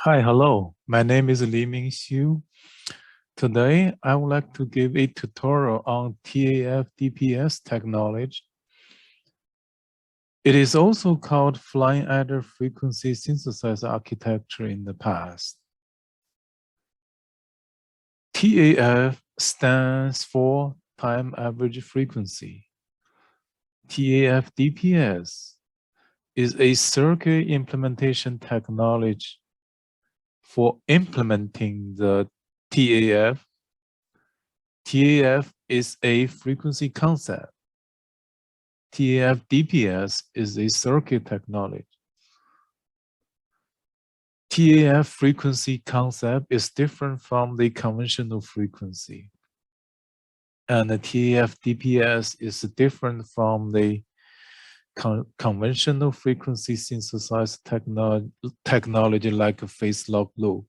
Hi, hello. My name is Li Mingxiu. Today, I would like to give a tutorial on TAF-DPS technology. It is also called flying adder frequency synthesizer architecture in the past. TAF stands for time average frequency. TAF-DPS is a circuit implementation technology for implementing the TAF. TAF is a frequency concept. TAF-DPS is a circuit technology. TAF frequency concept is different from the conventional frequency. And the TAF-DPS is different from the conventional frequency synthesized technology like a phase lock loop.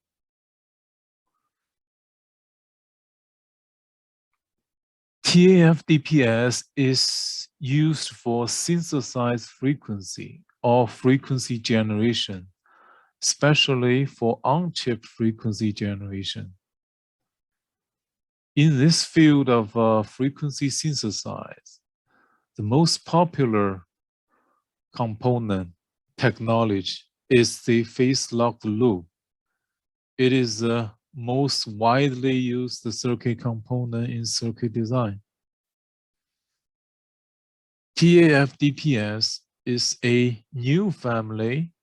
TAF-DPS is used for synthesized frequency or frequency generation, especially for on-chip frequency generation. In this field of frequency synthesis, the most popular component technology is the phase lock loop. It is the most widely used circuit component in circuit design. TAF-DPS is a new family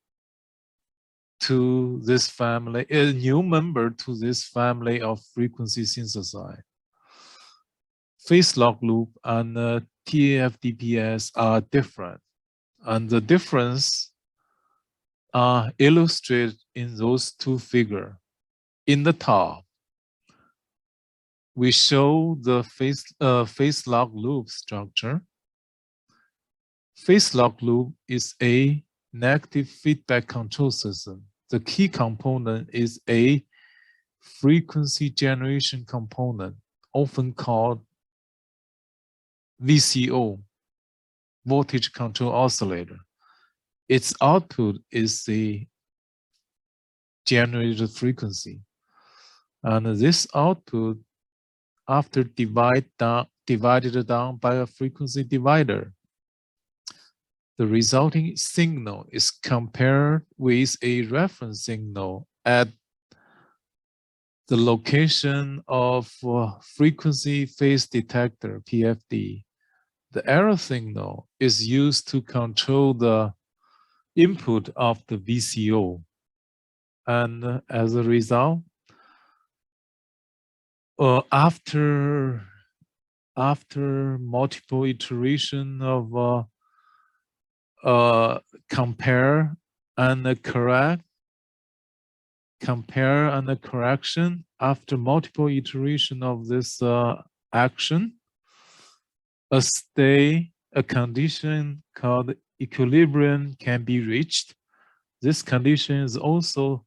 to this family, a new member to this family of frequency synthesizer. Phase lock loop and TAF-DPS are different, and the difference are illustrated in those two figures. In the top, we show the phase lock loop structure. Phase lock loop is a negative feedback control system. The key component is a frequency generation component, often called VCO, voltage control oscillator. Its output is the generated frequency. And this output, after divided down by a frequency divider, the resulting signal is compared with a reference signal at the location of frequency phase detector, PFD. The error signal is used to control the input of the VCO. And as a result, after multiple iteration of compare and correction, after multiple iteration of this action, a condition called equilibrium can be reached. This condition is also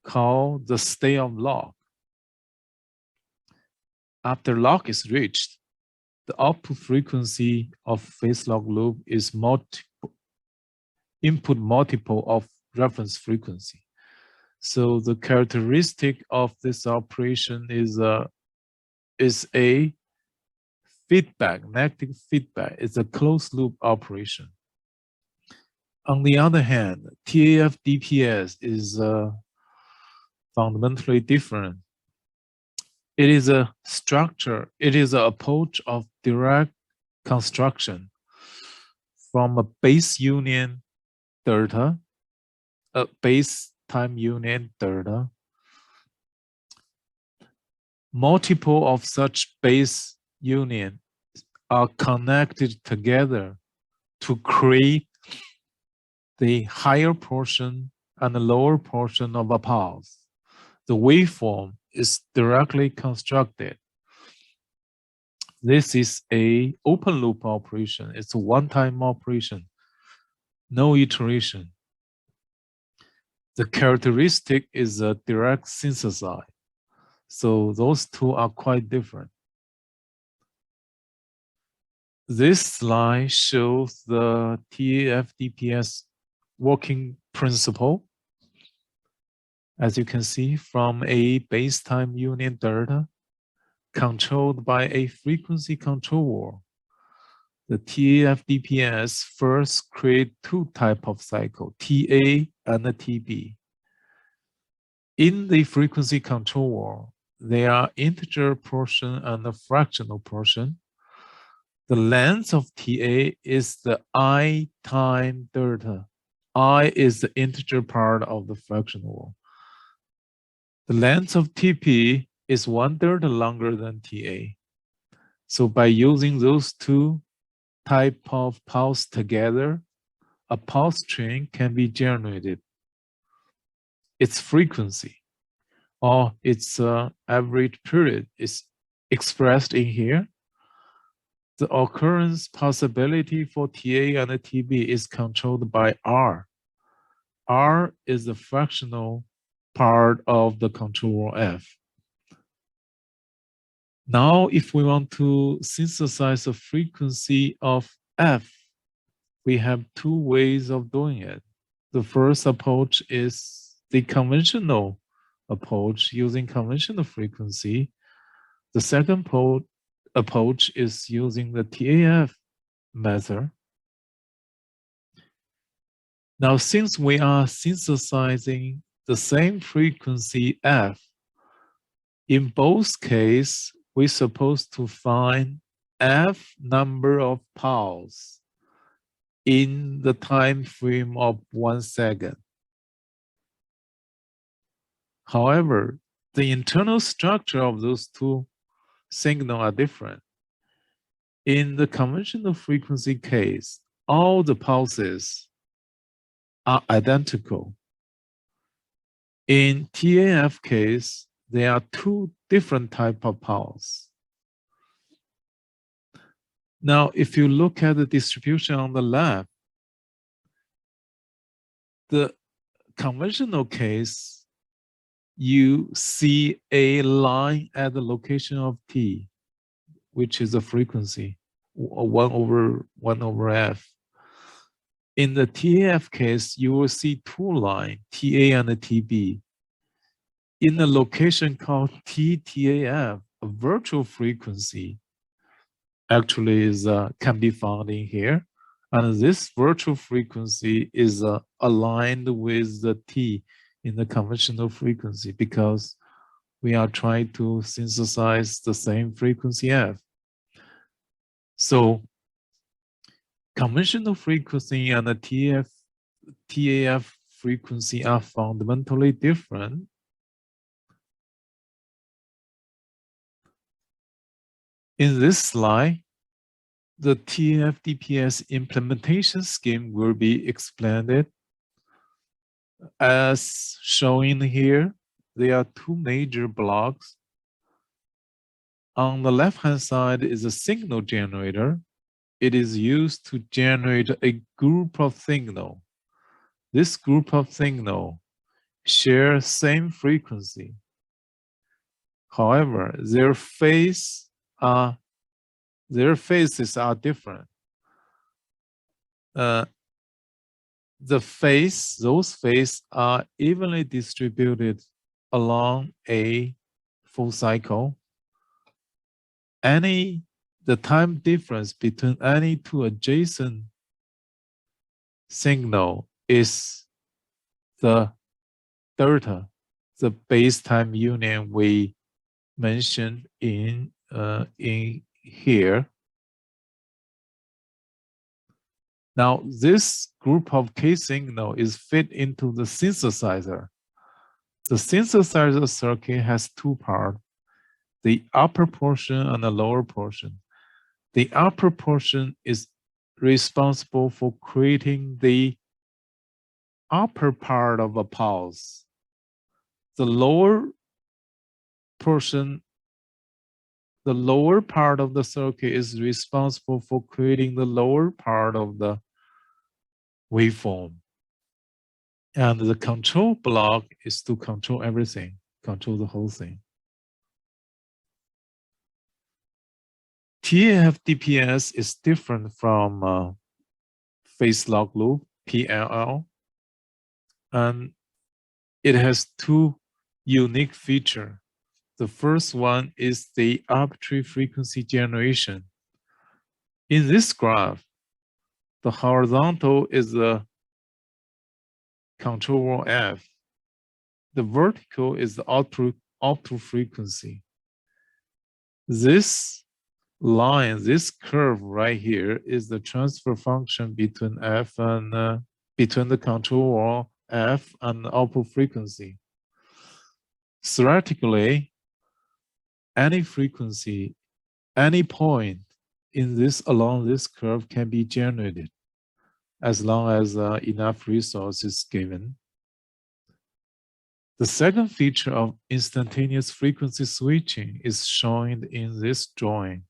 called the state of lock. After lock is reached, the output frequency of phase lock loop is input multiple of reference frequency. So the characteristic of this operation is a feedback, negative feedback. It's a closed loop operation. On the other hand, TAF-DPS is fundamentally different. It is a structure, it is an approach of direct construction from a base union delta, a base time union delta. Multiple of such base union are connected together to create the higher portion and the lower portion of a pulse. The waveform is directly constructed. This is a open loop operation. It's a one-time operation, no iteration. The characteristic is a direct synthesizer. So those two are quite different. This slide shows the TAF-DPS working principle. As you can see from a base-time union delta controlled by a frequency controller, the TAF-DPS first create two types of cycle, TA and the TB. In the frequency controller, there are integer portion and a fractional portion. The length of TA is the I time delta. I is the integer part of the fractional. The length of TP is 1/3 longer than TA. So by using those two type of pulse together, a pulse train can be generated. Its frequency or its average period is expressed in here. The occurrence possibility for TA and TB is controlled by R. R is the fractional part of the controller F. Now, if we want to synthesize the frequency of F, we have two ways of doing it. The first approach is the conventional approach using conventional frequency. The second approach is using the TAF method. Now, since we are synthesizing the same frequency F, in both cases, we're supposed to find F number of pulses in the time frame of 1 second. However, the internal structure of those two signals are different. In the conventional frequency case, all the pulses are identical. In TAF case, there are two different types of pulses. Now, if you look at the distribution on the left, the conventional case, you see a line at the location of T, which is a frequency, 1 over F. In the TAF case, you will see two lines, TA and TB. In a location called TTAF, a virtual frequency actually can be found in here. And this virtual frequency is aligned with the T in the conventional frequency because we are trying to synthesize the same frequency F. So conventional frequency and the TAF frequency are fundamentally different. In this slide, the TAF-DPS implementation scheme will be explained. As shown here, there are two major blocks. On the left-hand side is a signal generator. It is used to generate a group of signals. This group of signals share same frequency. However, their phases are different. Those phases are evenly distributed along a full cycle. The time difference between any two adjacent signal is the delta, the base time union we mentioned in here. Now, this group of K signal is fit into the synthesizer. The synthesizer circuit has two parts, the upper portion and the lower portion. The upper portion is responsible for creating the upper part of a pulse. The lower portion, the lower part of the circuit is responsible for creating the lower part of the waveform. And the control block is to control everything, control the whole thing. TAF-DPS is different from phase lock loop, PLL. And it has two unique features. The first one is the arbitrary frequency generation. In this graph, the horizontal is the control wall F. The vertical is the output frequency. This line, this curve right here is the transfer function between F and between the control wall F and the output frequency. Theoretically, any frequency, any point in this along this curve can be generated as long as enough resources given. The second feature of instantaneous frequency switching is shown in this drawing.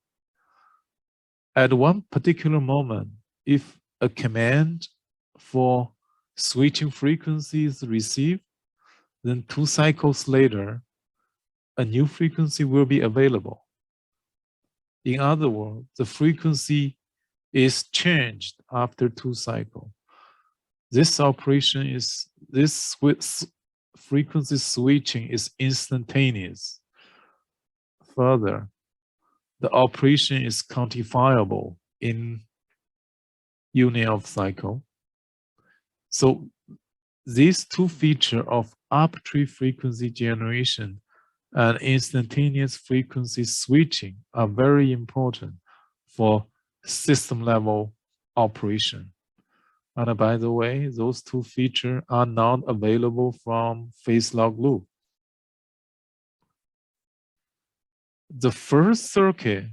At one particular moment, if a command for switching frequency is received, then 2 cycles later, a new frequency will be available. In other words, the frequency is changed after 2 cycles. This operation is, this frequency switching is instantaneous. Further, the operation is quantifiable in unit of cycle. So these two features of arbitrary frequency generation and instantaneous frequency switching are very important for system level operation. And by the way, those two features are not available from phase log loop. The first circuit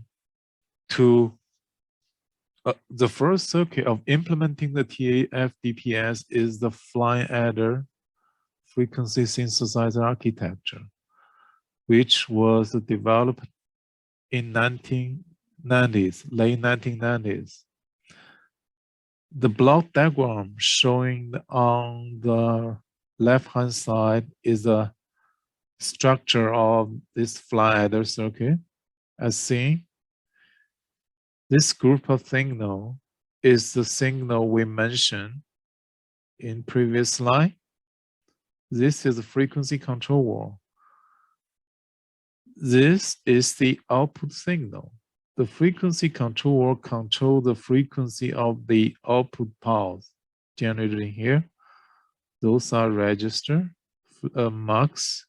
of implementing the TAF-DPS is the flying adder frequency synthesizer architecture, which was developed in 1990s, late 1990s. The block diagram showing on the left-hand side is a structure of this flying adder circuit. As seen, this group of signal is the signal we mentioned in previous slide. This is a frequency control wall. This is the output signal. The frequency control wall controls the frequency of the output pulse generated in here. Those are register, mux,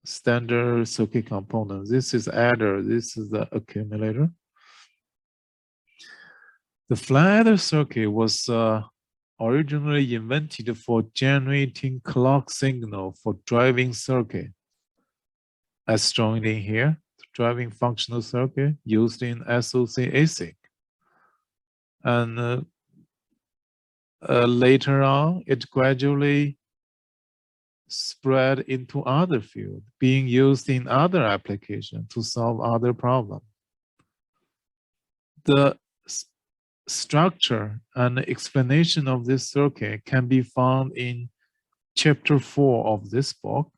standard circuit components. This is adder, this is the accumulator. The flying adder circuit was originally invented for generating clock signal for driving circuit, as shown in here, driving functional circuit used in SOC ASIC. And later on, it gradually spread into other fields, being used in other applications to solve other problems. The structure and explanation of this circuit can be found in chapter 4 of this book.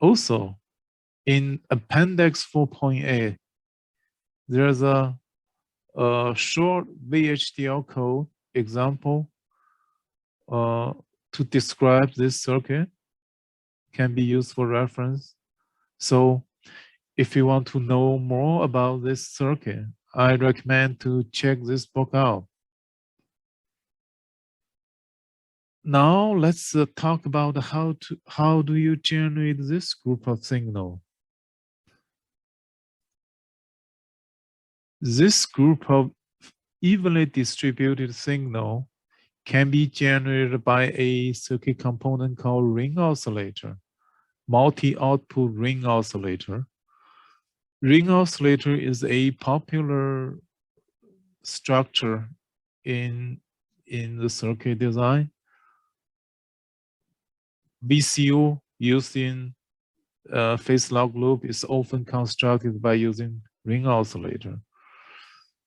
Also, in appendix 4.8, there's a short VHDL code example to describe this circuit, can be used for reference. So if you want to know more about this circuit, I recommend to check this book out. Now let's talk about how do you generate this group of signal. This group of evenly distributed signal can be generated by a circuit component called ring oscillator, multi-output ring oscillator. Ring oscillator is a popular structure in the circuit design. VCO used in phase log loop is often constructed by using ring oscillator.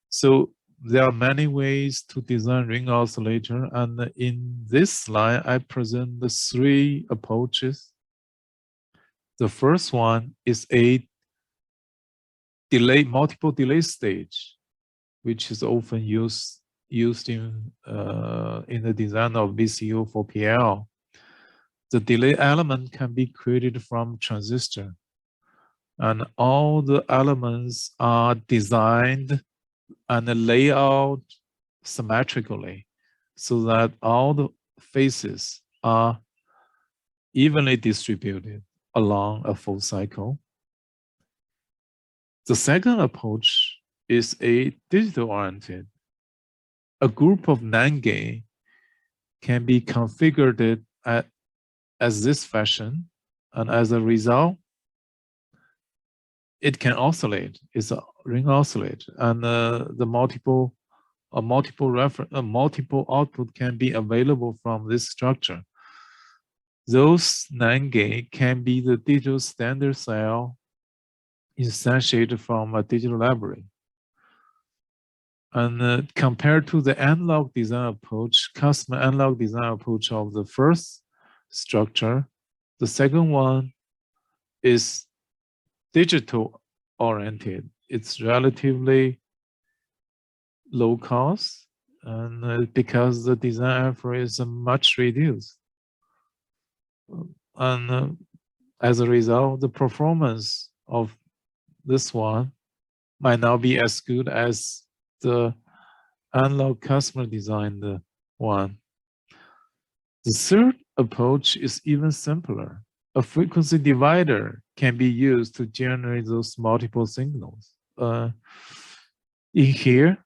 So there are many ways to design ring oscillator, and in this slide, I present the 3 approaches. The first one is a multiple delay stage, which is often used in the design of VCO for PL. the delay element can be created from transistor, and all the elements are designed and laid out symmetrically so that all the phases are evenly distributed along a full cycle. The second approach is a digital-oriented. A group of NAND gate can be configured as this fashion, and as a result, it can oscillate. It's a ring oscillate, and the multiple output can be available from this structure. Those NAND gate can be the digital standard cell instantiated from a digital library. And compared to the analog design approach, custom analog design approach of the first structure, the second one is digital oriented. It's relatively low cost, and because the design effort is much reduced. And as a result, the performance of this one might not be as good as the analog customer designed one. The third approach is even simpler. A frequency divider can be used to generate those multiple signals. In here,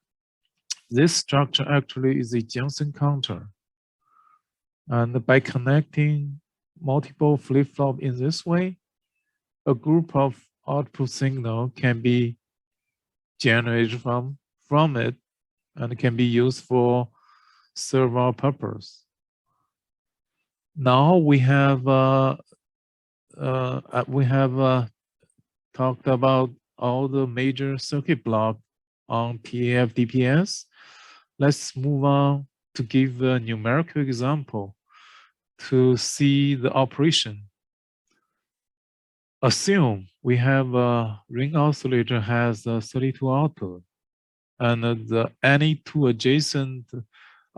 this structure actually is a junction counter. And by connecting multiple flip-flop in this way, a group of output signal can be generated from it and can be used for several purposes. Now we have talked about all the major circuit blocks on TAF-DPS. Let's move on to give a numerical example to see the operation. Assume we have a ring oscillator has 32 output, and any two adjacent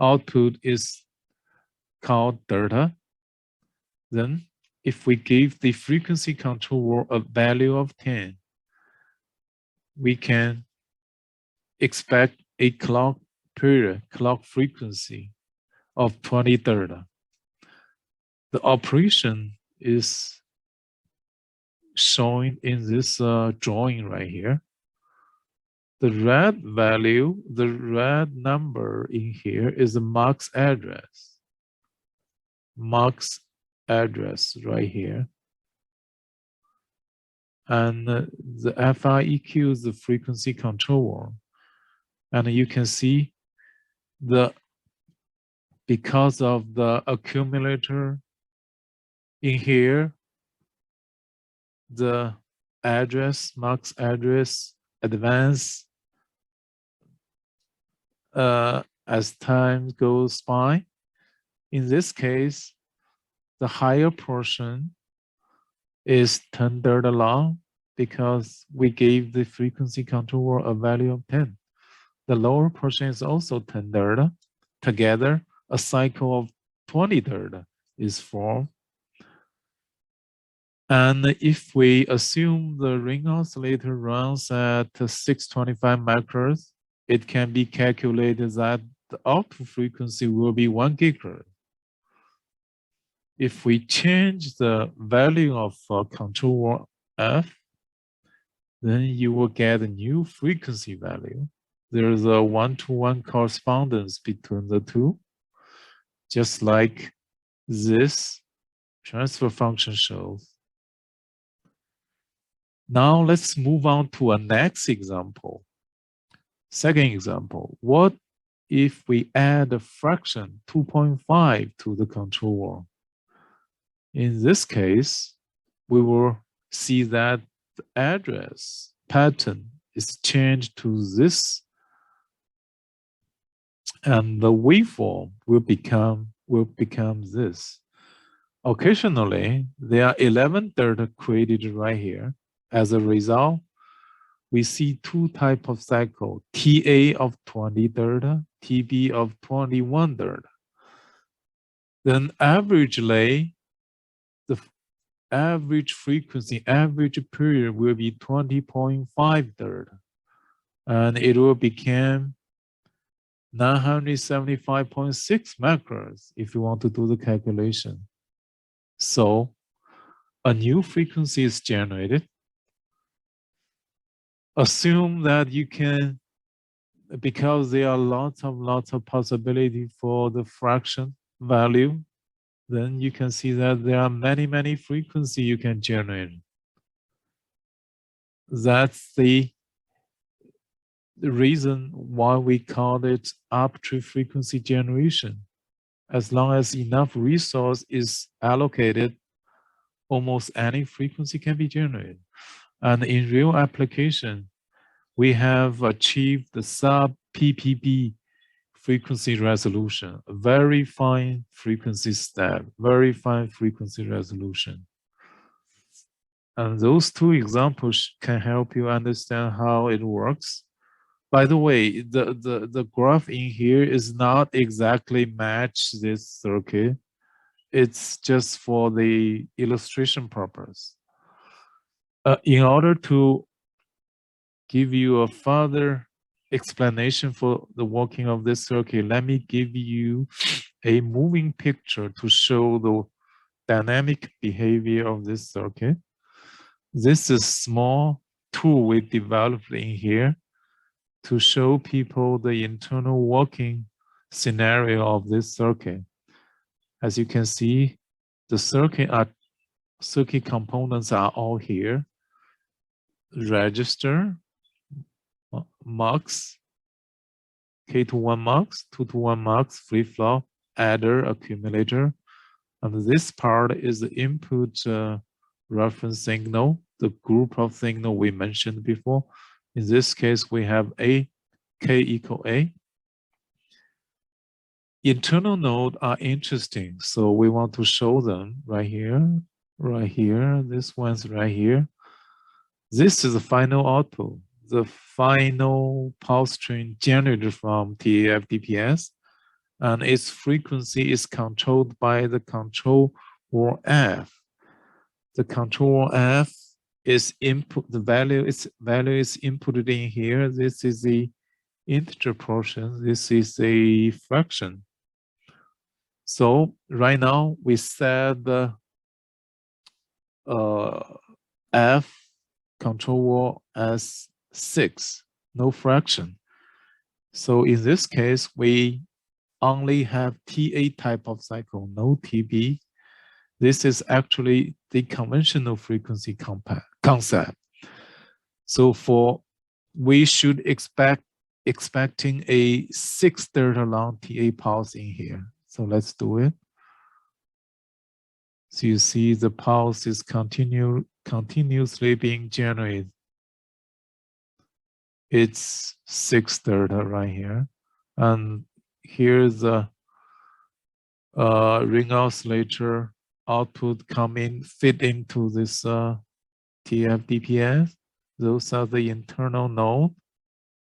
output is called delta. Then if we give the frequency controller a value of 10, we can expect a clock period, clock frequency of 20 delta. The operation is shown in this drawing right here. The red value, the red number in here is the MUX address. MUX address right here. And the FIEQ is the frequency controller. And you can see because of the accumulator in here, the address, MUX address advance as time goes by. In this case, the higher portion is 10 delta long because we gave the frequency controller a value of 10. The lower portion is also 10 delta. Together, a cycle of 20 delta is formed. And if we assume the ring oscillator runs at 625 microhertz, it can be calculated that the output frequency will be 1 gigahertz. If we change the value of controller F, then you will get a new frequency value. There is a one-to-one correspondence between the two, just like this transfer function shows. Now let's move on to a next example. Second example, what if we add a fraction 2.5 to the controller? In this case, we will see that the address pattern is changed to this, and the waveform will become this. Occasionally, there are 11 delta created right here. As a result, we see two types of cycle, TA of 20 delta, TB of 21 delta. Then averagely, average frequency, average period will be 20.5 third, and it will become 975.6 macros if you want to do the calculation. So a new frequency is generated. Assume that you can, because there are lots of possibility for the fraction value, then you can see that there are many frequencies you can generate. That's the reason why we call it arbitrary frequency generation. As long as enough resource is allocated, almost any frequency can be generated. And in real application, we have achieved the sub-ppb frequency resolution, a very fine frequency step, very fine frequency resolution. And those two examples can help you understand how it works. By the way, the graph in here is not exactly match this circuit. It's just for the illustration purpose. In order to give you a further explanation for the working of this circuit, let me give you a moving picture to show the dynamic behavior of this circuit. This is a small tool we developed in here to show people the internal working scenario of this circuit. As you can see, the circuit components are all here. Register, mux, K to 1 mux, 2 to 1 mux, flip-flop, adder, accumulator. And this part is the input reference signal, the group of signal we mentioned before. In this case, we have A, K equal A. Internal nodes are interesting, so we want to show them right here, this one's right here. This is the final output, the final pulse train generated from TAF-DPS, and its frequency is controlled by the control wall F. The control wall F is input, the value is inputted in here. This is the integer portion, this is a fraction. So right now we set the F control wall as 6, no fraction. So in this case, we only have TA type of cycle, no TB. This is actually the conventional frequency concept. So we should expecting a 6 delta long TA pulse in here. So let's do it. So you see the pulse is continuously being generated. It's 6 delta right here. And here's the ring oscillator output fit into this TF-DPS. Those are the internal node,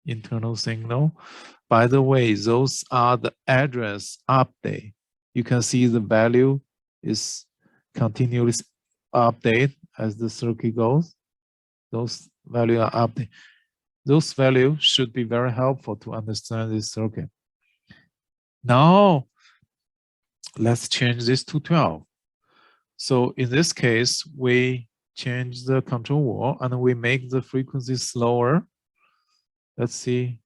internal signal. By the way, those are the address update. You can see the value is continuously update as the circuit goes. Those values are updated. Those values should be very helpful to understand this circuit. Now, let's change this to 12. So in this case, we change the control wall and we make the frequency slower. Let's see.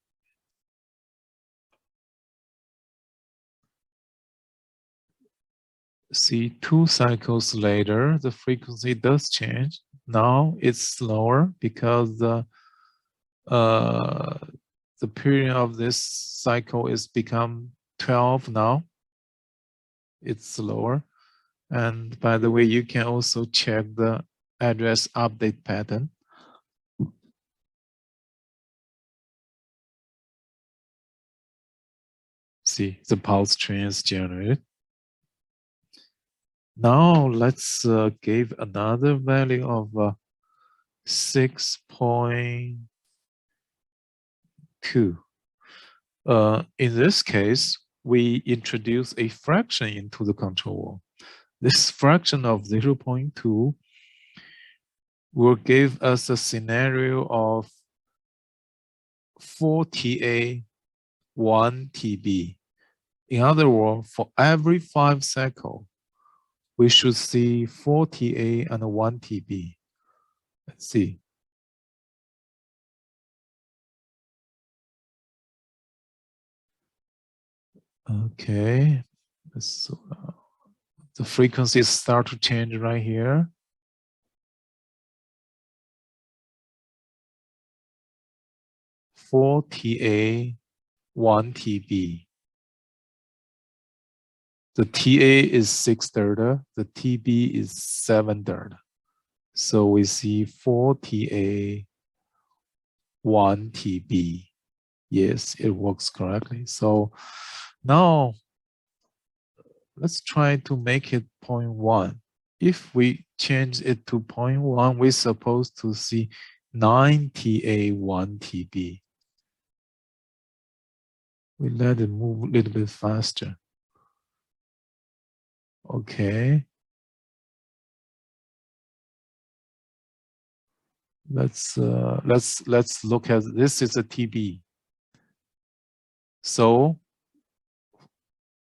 See, 2 cycles later, the frequency does change. Now it's slower because the period of this cycle is become 12 now. It's slower. And by the way, you can also check the address update pattern. See, the pulse train is generated. Now let's give another value of 6.2. In this case, we introduce a fraction into the control wall. This fraction of 0.2 will give us a scenario of 4 TA, 1 TB. In other words, for every 5 cycles, we should see 4 TA and 1 TB. Let's see. Okay, so the frequencies start to change right here. 4 TA, 1 TB. The TA is 6 thirds, the TB is 7 thirds. So we see 4 TA, 1 TB. Yes, it works correctly. So now let's try to make it 0.1. If we change it to 0.1, we're supposed to see 9 TA, 1 TB. We let it move a little bit faster. Okay. Let's look at this. Is a TB. So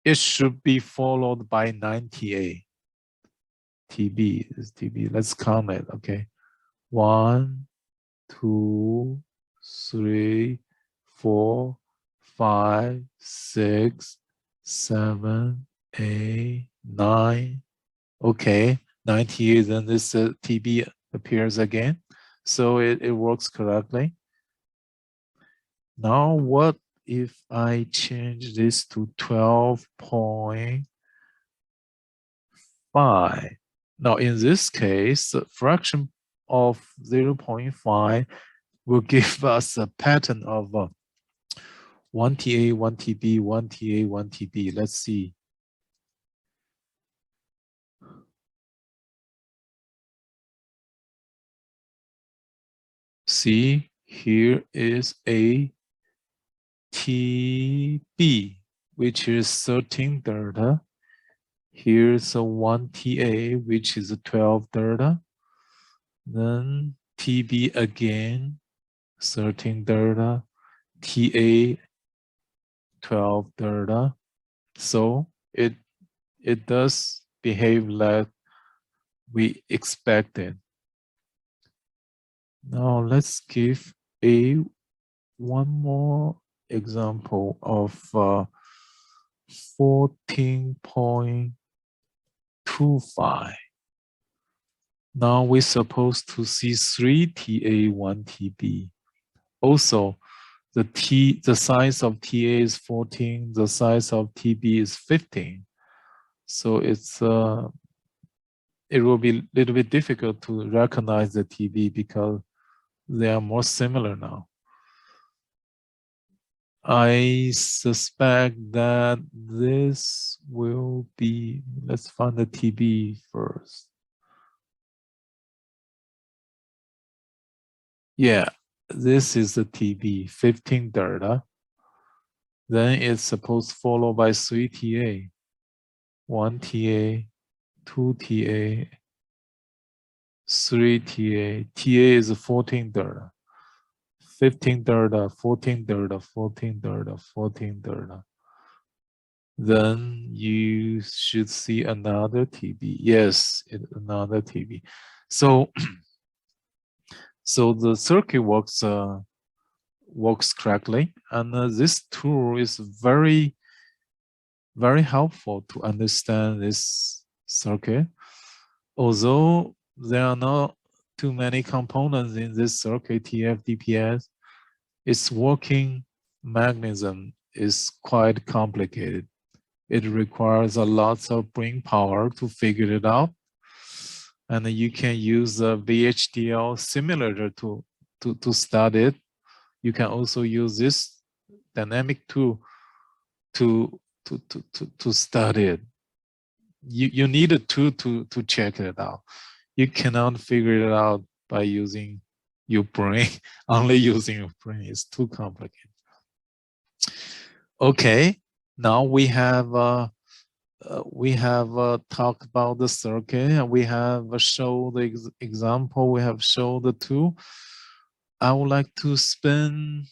it should be followed by 9 TA. TB is TB. Let's count it. Okay. 1, 2, 3, 4, 5, 6, 7, 8, 9. Okay, 98, then this TB appears again. So it works correctly. Now what if I change this to 12.5? Now in this case, the fraction of 0.5 will give us a pattern of 1 TA, 1 TB, 1 TA, 1 TB. Let's see. See, here is a TB, which is 13 thirds. Here's a 1 TA, which is 12 thirds. Then TB again, 13 thirds. TA, 12 thirds. So it does behave like we expected. Now let's give one more example of 14.25. Now we're supposed to see 3 TA, 1 TB. Also, the size of TA is 14, the size of TB is 15. So it will be a little bit difficult to recognize the TB because they are more similar now. I suspect that this will be, let's find the TB first. Yeah, this is the TB, 15 thirds. Then it's supposed to follow by 3 TA, 1 TA, 2 TA, 3 TA. TA is 14 thirds. 15 thirds, 14 thirds, 14 thirds, 14 thirds. Then you should see another TB. Yes, another TB. So, so the circuit works correctly, and this tool is very, very helpful to understand this circuit. Although there are not too many components in this circuit, TF-DPS, its working mechanism is quite complicated. It requires a lot of brain power to figure it out. And you can use a VHDL simulator to study it. You can also use this dynamic tool to study it. You need a tool to check it out. You cannot figure it out by using your brain, only using your brain. It's too complicated. Okay, now we have we have talked about the circuit, and we have showed the example, we have showed the tool. I would like to spend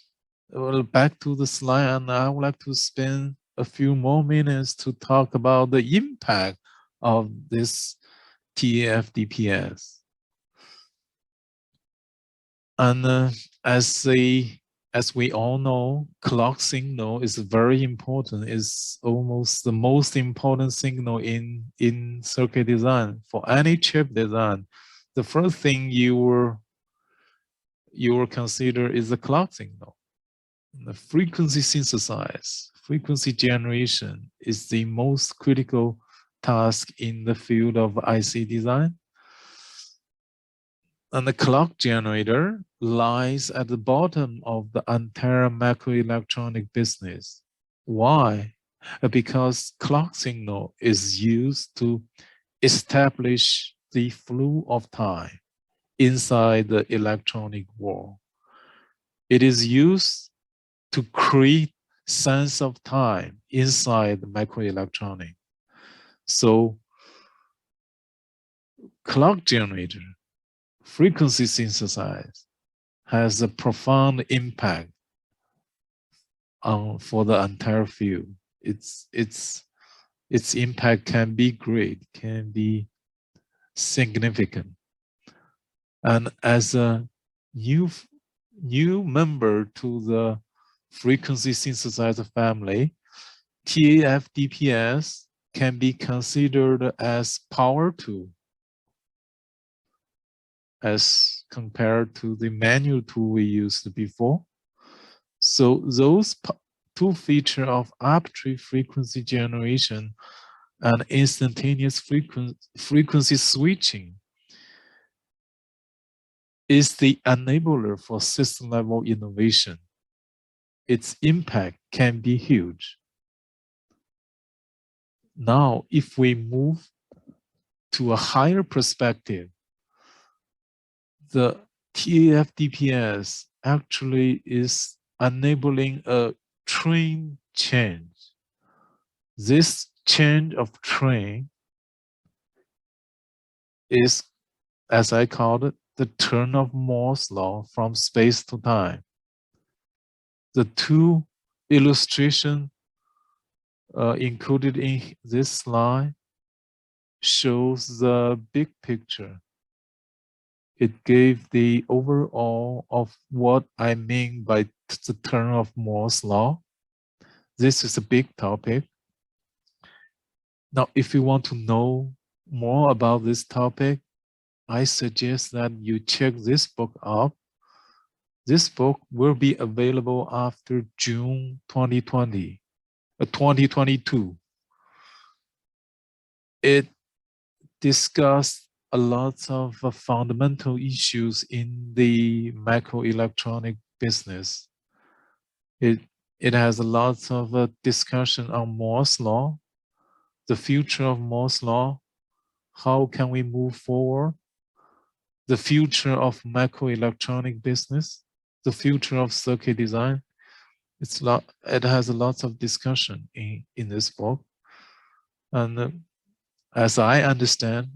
back to the slide, and I would like to spend a few more minutes to talk about the impact of this TAF-DPS. And as we all know, clock signal is very important. It's almost the most important signal in circuit design. For any chip design, the first thing you will consider is the clock signal. The frequency synthesis, frequency generation is the most critical task in the field of IC design. And the clock generator lies at the bottom of the entire microelectronic business. Why? Because clock signal is used to establish the flow of time inside the electronic world. It is used to create sense of time inside the microelectronic. So clock generator, frequency synthesis, has a profound impact for the entire field. Its impact can be great, can be significant. And as a new member to the frequency synthesizer family, TAF-DPS can be considered as power tool as compared to the manual tool we used before. So those two features of arbitrary frequency generation and instantaneous frequency switching is the enabler for system-level innovation. Its impact can be huge. Now, if we move to a higher perspective, the TAF-DPS actually is enabling a train change. This change of train is, as I called it, the turn of Moore's law from space to time. The two illustrations included in this slide shows the big picture. It gave the overall of what I mean by the turn of Moore's law. This is a big topic. Now, if you want to know more about this topic, I suggest that you check this book out. This book will be available after June 2022. It discussed a lot of fundamental issues in the microelectronic business. It has a lot of discussion on Moore's law, the future of Moore's law, how can we move forward, the future of microelectronic business, the future of circuit design. It has a lot of discussion in this book. And as I understand,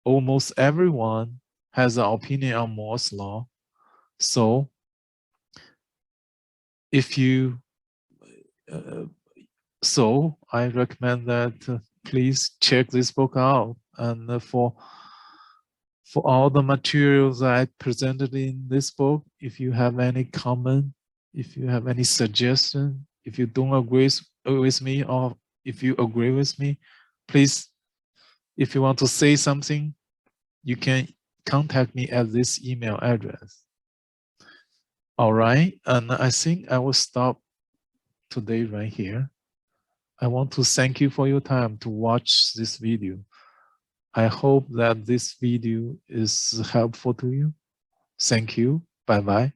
almost everyone has an opinion on Moore's law. So if you, I recommend that please check this book out. And for all the materials I presented in this book, if you have any comment, if you have any suggestion, if you don't agree with me, or if you agree with me, please, if you want to say something, you can contact me at this email address. All right, and I think I will stop today right here. I want to thank you for your time to watch this video. I hope that this video is helpful to you. Thank you. Bye-bye.